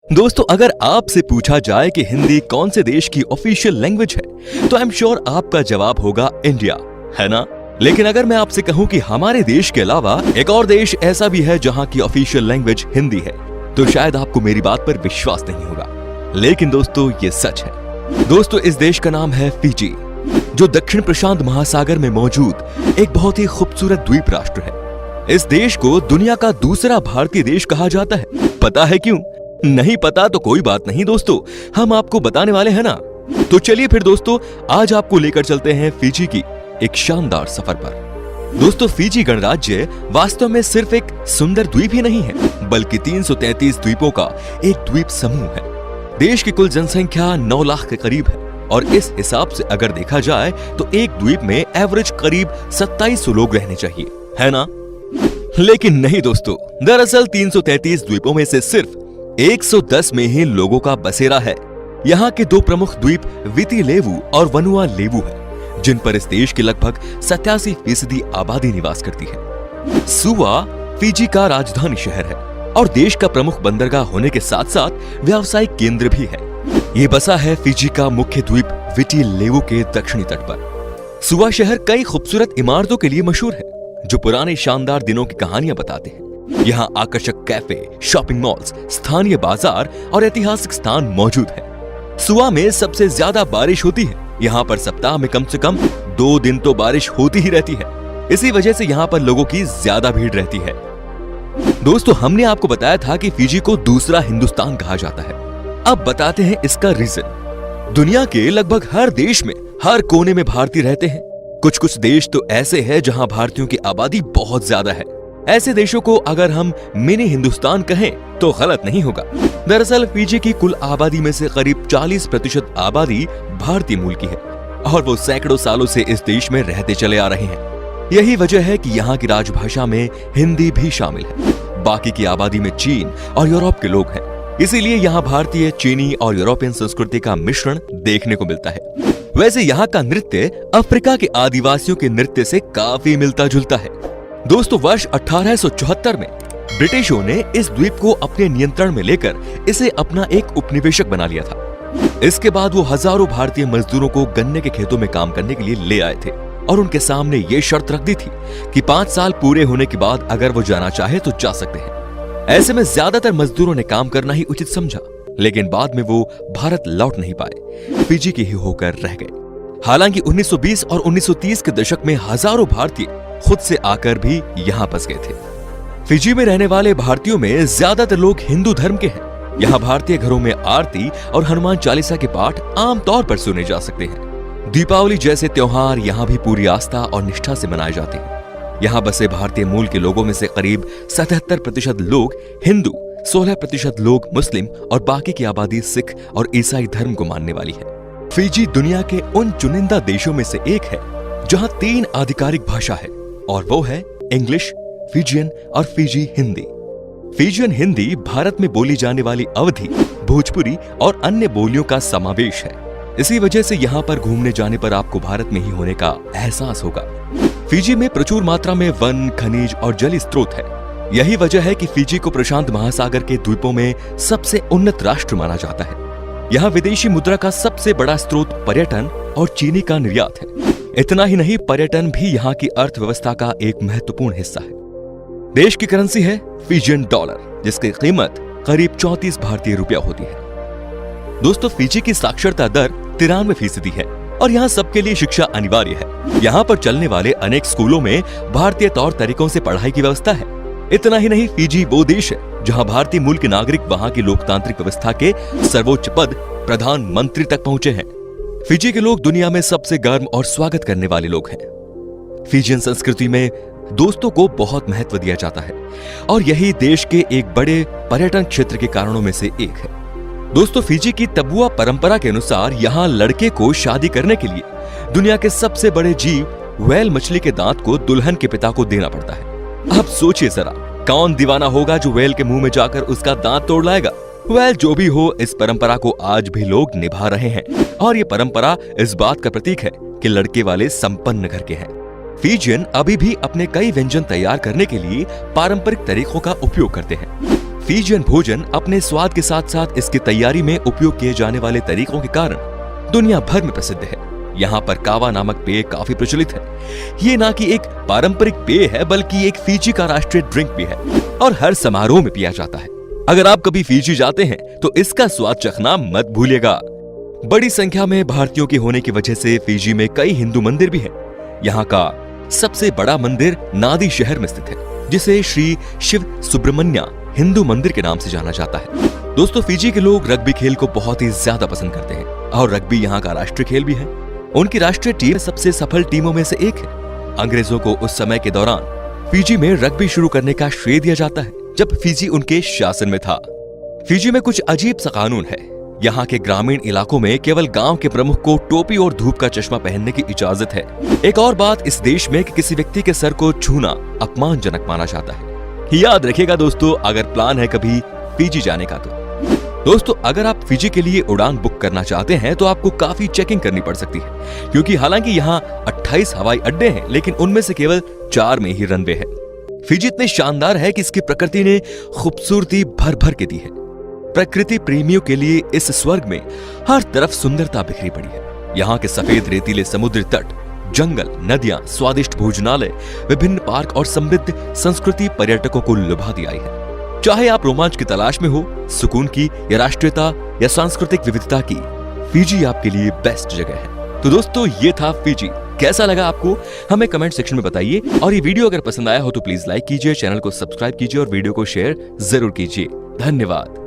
दोस्तों, अगर आपसे पूछा जाए कि हिंदी कौन से देश की ऑफिशियल लैंग्वेज है तो आई एम श्योर आपका जवाब होगा इंडिया, है ना? लेकिन अगर मैं आपसे कहूं कि हमारे देश के अलावा एक और देश ऐसा भी है जहां की ऑफिशियल लैंग्वेज हिंदी है, तो शायद आपको मेरी बात पर विश्वास नहीं होगा। लेकिन दोस्तों, ये सच है। दोस्तों, इस देश का नाम है फिजी, जो दक्षिण प्रशांत महासागर में मौजूद एक बहुत ही खूबसूरत द्वीप राष्ट्र है। इस देश को दुनिया का दूसरा भारतीय देश कहा जाता है। पता है क्यों? नहीं पता तो कोई बात नहीं दोस्तों, हम आपको बताने वाले हैं ना। तो चलिए फिर दोस्तों, आज आपको लेकर चलते हैं फिजी की एक शानदार सफर पर। दोस्तों, फिजी गणराज्य वास्तव में सिर्फ एक सुंदर द्वीप ही नहीं है, बल्कि 333 द्वीपों का एक द्वीप समूह है। देश की कुल जनसंख्या 9 लाख के करीब है और इस हिसाब से अगर देखा जाए तो एक द्वीप में एवरेज करीब 2700 लोग रहने चाहिए, है ना? लेकिन नहीं दोस्तों, दरअसल 333 द्वीपों में से सिर्फ 110 में ही लोगों का बसेरा है। यहाँ के दो प्रमुख द्वीप विति लेवु और वनुआ लेवु है, जिन पर इस देश की लगभग 87% आबादी निवास करती है। सुवा फिजी का राजधानी शहर है और देश का प्रमुख बंदरगाह होने के साथ साथ व्यावसायिक केंद्र भी है। ये बसा है फिजी का मुख्य द्वीप विति लेवु के दक्षिणी तट पर। सुवा शहर कई खूबसूरत इमारतों के लिए मशहूर है, जो पुराने शानदार दिनों की कहानियां बताते हैं। यहाँ आकर्षक कैफे, शॉपिंग मॉल्स, स्थानीय बाजार और ऐतिहासिक स्थान मौजूद है। सुवा में सबसे ज्यादा बारिश होती है। यहाँ पर सप्ताह में कम से कम 2 दिन तो बारिश होती ही रहती है। इसी वजह से यहाँ पर लोगों की ज्यादा भीड़ रहती है। दोस्तों, हमने आपको बताया था कि फिजी को दूसरा हिंदुस्तान कहा जाता है। अब बताते हैं इसका रीजन। दुनिया के लगभग हर देश में, हर कोने में भारतीय रहते हैं। कुछ कुछ देश तो ऐसे हैं जहां भारतीयों की आबादी बहुत ज्यादा है। ऐसे देशों को अगर हम मिनी हिंदुस्तान कहें तो गलत नहीं होगा। दरअसल फिजी की कुल आबादी में से करीब 40% आबादी भारतीय मूल की है और वो सैकड़ों सालों से इस देश में रहते चले आ रहे हैं। यही वजह है कि यहाँ की राजभाषा में हिंदी भी शामिल है। बाकी की आबादी में चीन और यूरोप के लोग हैं, इसीलिए यहाँ भारतीय, चीनी और यूरोपियन संस्कृति का मिश्रण देखने को मिलता है। वैसे यहाँ का नृत्य अफ्रीका के आदिवासियों के नृत्य से काफी मिलता जुलता है। दोस्तों, वर्ष 1874 में ब्रिटिशों ने इस द्वीप को अपने नियंत्रण में लेकर इसे अपना एक उपनिवेशक बना लिया था। इसके बाद वो हजारों भारतीय मजदूरों को गन्ने के खेतों में काम करने के लिए ले आए थे और उनके सामने ये शर्त रख दी थी कि 5 साल पूरे होने के बाद अगर वो जाना चाहे तो जा सकते हैं। ऐसे में ज्यादातर मजदूरों ने काम करना ही उचित समझा, लेकिन बाद में वो भारत लौट नहीं पाए, फिजी के ही होकर रह गए। हालांकि 1920 और 1930 के दशक में हजारों भारतीय खुद से आकर भी यहाँ बस गए थे। फिजी में रहने वाले भारतीयों में ज्यादातर लोग हिंदू धर्म के हैं। यहाँ भारतीय घरों में आरती और हनुमान चालीसा के पाठ आम तौर पर सुने जा सकते हैं। दीपावली जैसे त्योहार यहाँ भी पूरी आस्था और निष्ठा से मनाए जाते हैं। यहाँ बसे भारतीय मूल के लोगों में से करीब 77% लोग हिंदू, 16% लोग मुस्लिम और बाकी की आबादी सिख और ईसाई धर्म को मानने वाली है। फिजी दुनिया के उन चुनिंदा देशों में से एक है जहाँ 3 आधिकारिक भाषा है और वो है इंग्लिश, फिजियन और फिजी हिंदी। फिजियन हिंदी भारत में बोली जाने वाली अवधी, भोजपुरी और अन्य बोलियों का समावेश है। इसी वजह से यहाँ पर घूमने जाने पर आपको भारत में ही होने का एहसास होगा। फिजी में प्रचुर मात्रा में वन, खनिज और जल स्रोत है। यही वजह है कि फिजी को प्रशांत महासागर के द्वीपों में सबसे उन्नत राष्ट्र माना जाता है। यहाँ विदेशी मुद्रा का सबसे बड़ा स्रोत पर्यटन और चीनी का निर्यात है। इतना ही नहीं, पर्यटन भी यहाँ की अर्थव्यवस्था का एक महत्वपूर्ण हिस्सा है। देश की करेंसी है फिजियन डॉलर, जिसकी कीमत करीब 34 भारतीय रुपया होती है। दोस्तों, फिजी की साक्षरता दर 93% है और यहाँ सबके लिए शिक्षा अनिवार्य है। यहाँ पर चलने वाले अनेक स्कूलों में भारतीय तौर तरीकों से पढ़ाई की व्यवस्था है। इतना ही नहीं, फिजी वो देश है जहाँ भारतीय मूल के नागरिक वहाँ की लोकतांत्रिक व्यवस्था के सर्वोच्च पद प्रधानमंत्री तक पहुंचे हैं। फिजी के लोग दुनिया में सबसे गर्म और स्वागत करने वाले लोग हैं। फिजियन संस्कृति में दोस्तों को बहुत महत्व दिया जाता है और यही देश के एक बड़े पर्यटन क्षेत्र के कारणों में से एक है। दोस्तों, फिजी की तबुआ परंपरा के अनुसार यहाँ लड़के को शादी करने के लिए दुनिया के सबसे बड़े जीव व्हेल मछली के दांत को दुल्हन के पिता को देना पड़ता है। अब सोचिए जरा, कौन दीवाना होगा जो व्हेल के मुंह में जाकर उसका दांत तोड़ लाएगा? वेल, जो भी हो, इस परंपरा को आज भी लोग निभा रहे हैं और ये परंपरा इस बात का प्रतीक है कि लड़के वाले संपन्न घर के हैं। फिजियन अभी भी अपने कई व्यंजन तैयार करने के लिए पारंपरिक तरीकों का उपयोग करते हैं। फिजियन भोजन अपने स्वाद के साथ साथ इसकी तैयारी में उपयोग किए जाने वाले तरीकों के कारण दुनिया भर में प्रसिद्ध है। यहाँ पर कावा नामक पेय काफी प्रचलित है। ये ना कि एक पारंपरिक पेय है बल्कि एक फिजी का राष्ट्रीय ड्रिंक भी है और हर समारोह में पिया जाता है। अगर आप कभी फिजी जाते हैं तो इसका स्वाद चखना मत भूलिएगा। बड़ी संख्या में भारतीयों के होने की वजह से फिजी में कई हिंदू मंदिर भी हैं। यहाँ का सबसे बड़ा मंदिर नादी शहर में स्थित है, जिसे श्री शिव सुब्रमण्य हिंदू मंदिर के नाम से जाना जाता है। दोस्तों, फिजी के लोग रग्बी खेल को बहुत ही ज्यादा पसंद करते हैं और रग्बी यहाँ का राष्ट्रीय खेल भी है। उनकी राष्ट्रीय टीम सबसे सफल टीमों में से एक है। अंग्रेजों को उस समय के दौरान फिजी में रग्बी शुरू करने का श्रेय दिया जाता है, जब फिजी उनके शासन में था। फिजी में कुछ अजीब सा कानून है। यहाँ के ग्रामीण इलाकों में केवल गांव के प्रमुख को टोपी और धूप का चश्मा पहनने की इजाजत है। एक और बात इस देश में कि किसी व्यक्ति के सर को छूना अपमानजनक माना जाता है। याद रखिएगा दोस्तों, अगर प्लान है कभी फिजी जाने का तो। दोस्तों, अगर आप फिजी के लिए उड़ान बुक करना चाहते हैं तो आपको काफी चेकिंग करनी पड़ सकती है, क्योंकि हालांकि यहाँ 28 हवाई अड्डे हैं, लेकिन उनमें से केवल 4 में ही रनवे है। फिजी इतनी शानदार है कि इसकी प्रकृति ने खूबसूरती भर भर के दी है। प्रकृति प्रेमियों के लिए इस स्वर्ग में हर तरफ सुंदरता बिखरी पड़ी है। यहाँ के सफेद रेतीले समुद्री तट, जंगल, नदियां, स्वादिष्ट भोजनालय, विभिन्न पार्क और समृद्ध संस्कृति पर्यटकों को लुभा दी आई है। चाहे आप रोमांच की तलाश में हो, सुकून की या राष्ट्रीयता या सांस्कृतिक विविधता की, फिजी आपके लिए बेस्ट जगह है। तो दोस्तों, ये था फिजी। कैसा लगा आपको हमें कमेंट सेक्शन में बताइए, और ये वीडियो अगर पसंद आया हो तो प्लीज लाइक कीजिए, चैनल को सब्सक्राइब कीजिए और वीडियो को शेयर जरूर कीजिए। धन्यवाद।